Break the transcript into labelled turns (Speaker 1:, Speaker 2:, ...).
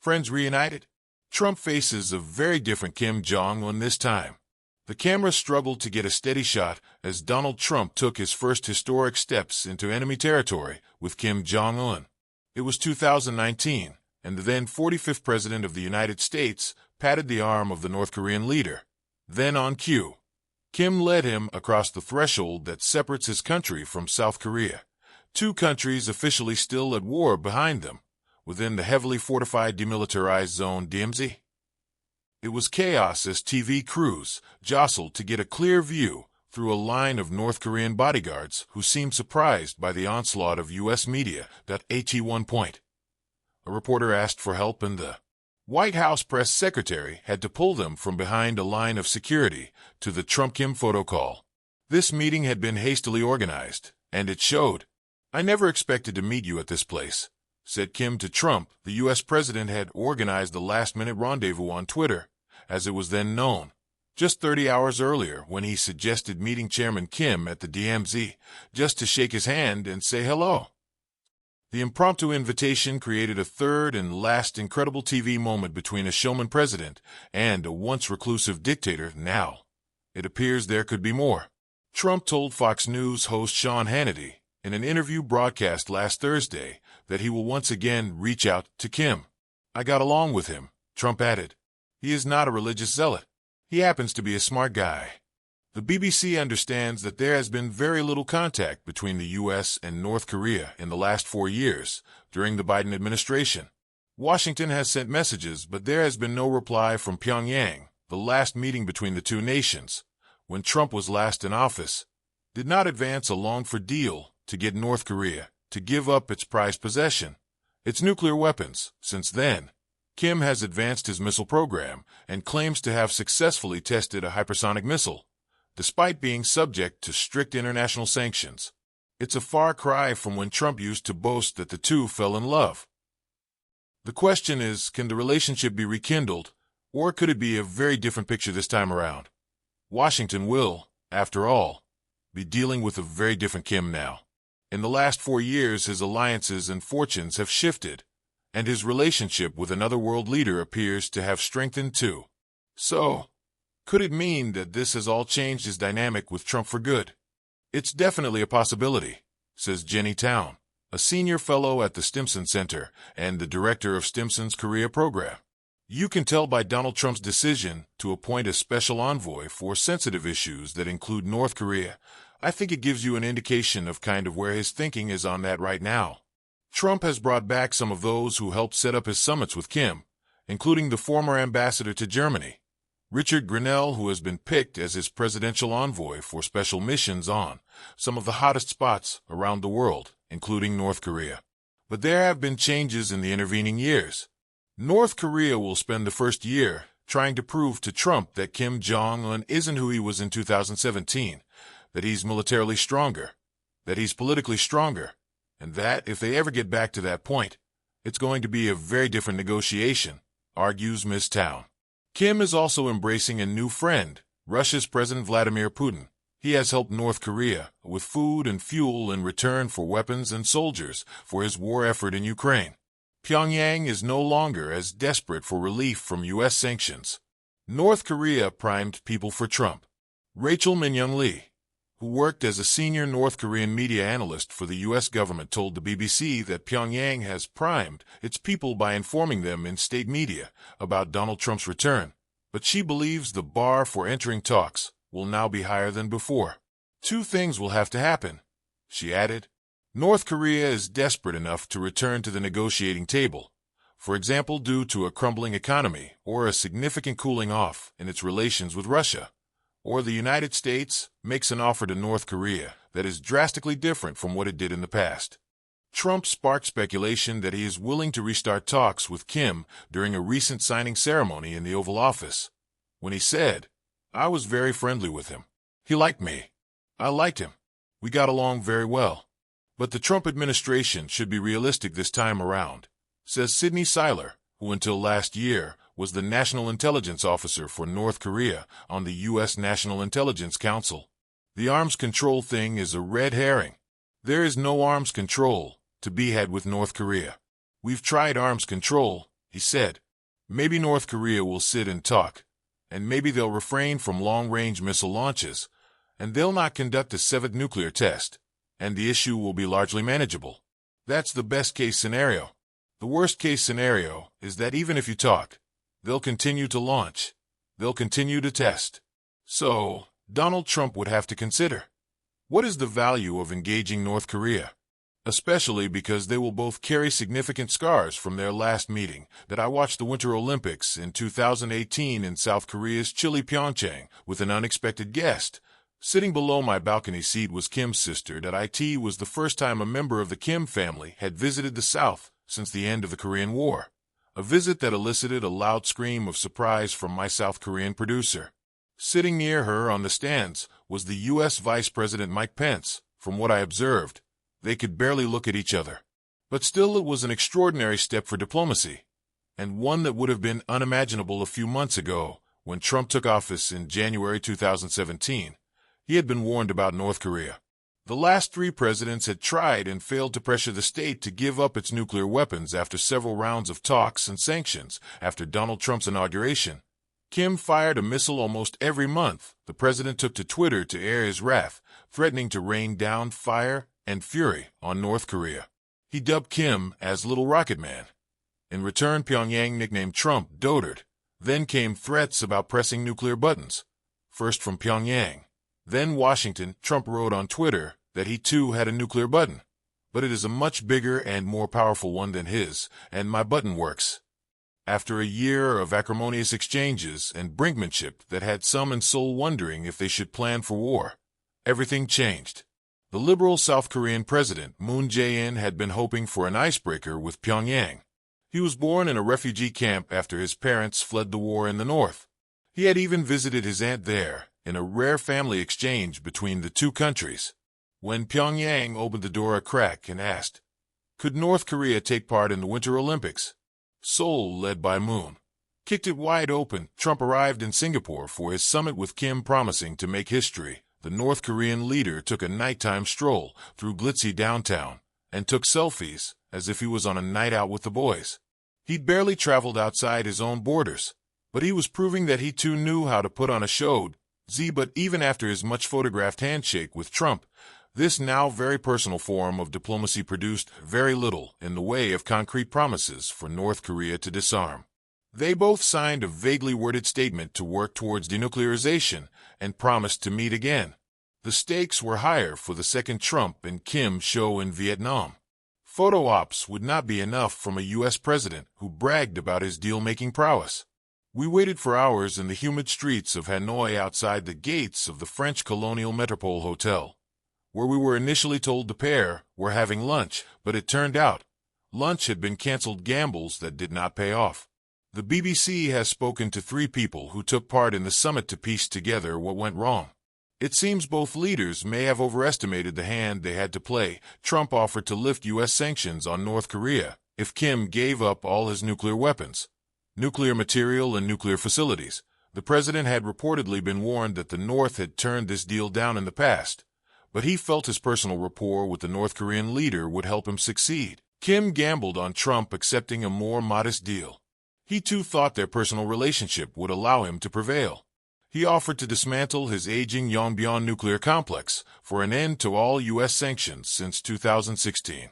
Speaker 1: Friends reunited? Trump faces a very different Kim Jong Un this time. The camera struggled to get a steady shot as Donald Trump took his first historic steps into enemy territory with Kim Jong Un. It was 2019, and the then 45th President of the United States patted the arm of the North Korean leader. Then on cue, Kim led him across the threshold that separates his country from South Korea, two countries officially still at war behind them, within the heavily fortified demilitarized zone DMZ. It was chaos as TV crews jostled to get a clear view through a line of North Korean bodyguards who seemed surprised by the onslaught of U.S. media. At one point, a reporter asked for help and the White House press secretary had to pull them from behind a line of security to the Trump-Kim photo call. This meeting had been hastily organized, and it showed. "I never expected to meet you at this place," said Kim to Trump. The U.S. president had organized the last-minute rendezvous on Twitter, as it was then known, just 30 hours earlier when he suggested meeting Chairman Kim at the DMZ just to shake his hand and say hello. The impromptu invitation created a third and last incredible TV moment between a showman president and a once reclusive dictator. Now, it appears there could be more. Trump told Fox News host Sean Hannity in an interview broadcast last Thursday that he will once again reach out to Kim. "I got along with him," Trump added. "He is not a religious zealot. He happens to be a smart guy." The BBC understands that there has been very little contact between the U.S. and North Korea in the last 4 years during the Biden administration. Washington has sent messages, but there has been no reply from Pyongyang. The last meeting between the two nations, when Trump was last in office, did not advance a longed-for deal to get North Korea to give up its prized possession, its nuclear weapons. Since then, Kim has advanced his missile program and claims to have successfully tested a hypersonic missile, despite being subject to strict international sanctions. It's a far cry from when Trump used to boast that the two fell in love. The question is, can the relationship be rekindled, or could it be a very different picture this time around? Washington will, after all, be dealing with a very different Kim now. In the last 4 years, his alliances and fortunes have shifted, and his relationship with another world leader appears to have strengthened too. So, could it mean that this has all changed his dynamic with Trump for good? It's definitely a possibility, says Jenny Town, a senior fellow at the Stimson Center and the director of Stimson's Korea program. "You can tell by Donald Trump's decision to appoint a special envoy for sensitive issues that include North Korea. I think it gives you an indication of kind of where his thinking is on that right now." Trump has brought back some of those who helped set up his summits with Kim, including the former ambassador to Germany, Richard Grenell, who has been picked as his presidential envoy for special missions on some of the hottest spots around the world, including North Korea. But there have been changes in the intervening years. North Korea will spend the first year trying to prove to Trump that Kim Jong Un isn't who he was in 2017, that he's militarily stronger, that he's politically stronger, and that if they ever get back to that point, it's going to be a very different negotiation, argues Ms. Town. Kim is also embracing a new friend, Russia's President Vladimir Putin. He has helped North Korea with food and fuel in return for weapons and soldiers for his war effort in Ukraine. Pyongyang is no longer as desperate for relief from U.S. sanctions. North Korea primed people for Trump. Rachel Min-young Lee, who worked as a senior North Korean media analyst for the U.S. government, told the BBC that Pyongyang has primed its people by informing them in state media about Donald Trump's return, but she believes the bar for entering talks will now be higher than before. "Two things will have to happen," she added. North Korea is desperate enough to return to the negotiating table, for example due to a crumbling economy or a significant cooling off in its relations with Russia. Or the United States makes an offer to North Korea that is drastically different from what it did in the past. Trump sparked speculation that he is willing to restart talks with Kim during a recent signing ceremony in the Oval Office, when he said, "I was very friendly with him. He liked me. I liked him. We got along very well." But the Trump administration should be realistic this time around, says Sidney Seiler, who until last year was the National Intelligence Officer for North Korea on the U.S. National Intelligence Council. The arms control thing is a red herring. There is no arms control to be had with North Korea. We've tried arms control, He said, maybe North Korea will sit and talk, and maybe they'll refrain from long-range missile launches, and they'll not conduct a seventh nuclear test, and the issue will be largely manageable. That's the best-case scenario. The worst-case scenario is that even if you talk, they'll continue to launch. They'll continue to test. So, Donald Trump would have to consider, what is the value of engaging North Korea? Especially because they will both carry significant scars from their last meeting that I watched the Winter Olympics in 2018 in South Korea's chilly Pyeongchang with an unexpected guest. Sitting below my balcony seat was Kim's sister. It was the first time a member of the Kim family had visited the South since the end of the Korean War, a visit that elicited a loud scream of surprise from my South Korean producer. Sitting near her on the stands was the U.S. Vice President Mike Pence. From what I observed, they could barely look at each other. But still, it was an extraordinary step for diplomacy, and one that would have been unimaginable a few months ago when Trump took office in January 2017. He had been warned about North Korea. The last three presidents had tried and failed to pressure the state to give up its nuclear weapons after several rounds of talks and sanctions. After Donald Trump's inauguration, Kim fired a missile almost every month. The president took to Twitter to air his wrath, threatening to rain down fire and fury on North Korea. He dubbed Kim as Little Rocket Man. In return, Pyongyang nicknamed Trump Dotard. Then came threats about pressing nuclear buttons, first from Pyongyang, then Washington. Trump wrote on Twitter that he too had a nuclear button, but it is a much bigger and more powerful one than his, and my button works. After a year of acrimonious exchanges and brinkmanship that had some in Seoul wondering if they should plan for war, everything changed. The liberal South Korean president, Moon Jae-in, had been hoping for an icebreaker with Pyongyang. He was born in a refugee camp after his parents fled the war in the north. He had even visited his aunt there, in a rare family exchange between the two countries. When Pyongyang opened the door a crack and asked, could North Korea take part in the Winter Olympics? Seoul, led by Moon, kicked it wide open. Trump arrived in Singapore for his summit with Kim, promising to make history. The North Korean leader took a nighttime stroll through glitzy downtown and took selfies as if he was on a night out with the boys. He'd barely traveled outside his own borders, but he was proving that he too knew how to put on a show. But even after his much-photographed handshake with Trump, this now very personal form of diplomacy produced very little in the way of concrete promises for North Korea to disarm. They both signed a vaguely worded statement to work towards denuclearization and promised to meet again. The stakes were higher for the second Trump and Kim show in Vietnam. Photo ops would not be enough from a U.S. president who bragged about his deal-making prowess. We waited for hours in the humid streets of Hanoi outside the gates of the French Colonial Metropole Hotel, where we were initially told the pair were having lunch, but it turned out lunch had been canceled. Gambles that did not pay off. The BBC has spoken to three people who took part in the summit to piece together what went wrong. It seems both leaders may have overestimated the hand they had to play. Trump offered to lift U.S. sanctions on North Korea if Kim gave up all his nuclear weapons, nuclear material, and nuclear facilities. The president had reportedly been warned that the North had turned this deal down in the past, but he felt his personal rapport with the North Korean leader would help him succeed. Kim gambled on Trump accepting a more modest deal. He too thought their personal relationship would allow him to prevail. He offered to dismantle his aging Yongbyon nuclear complex for an end to all U.S. sanctions since 2016.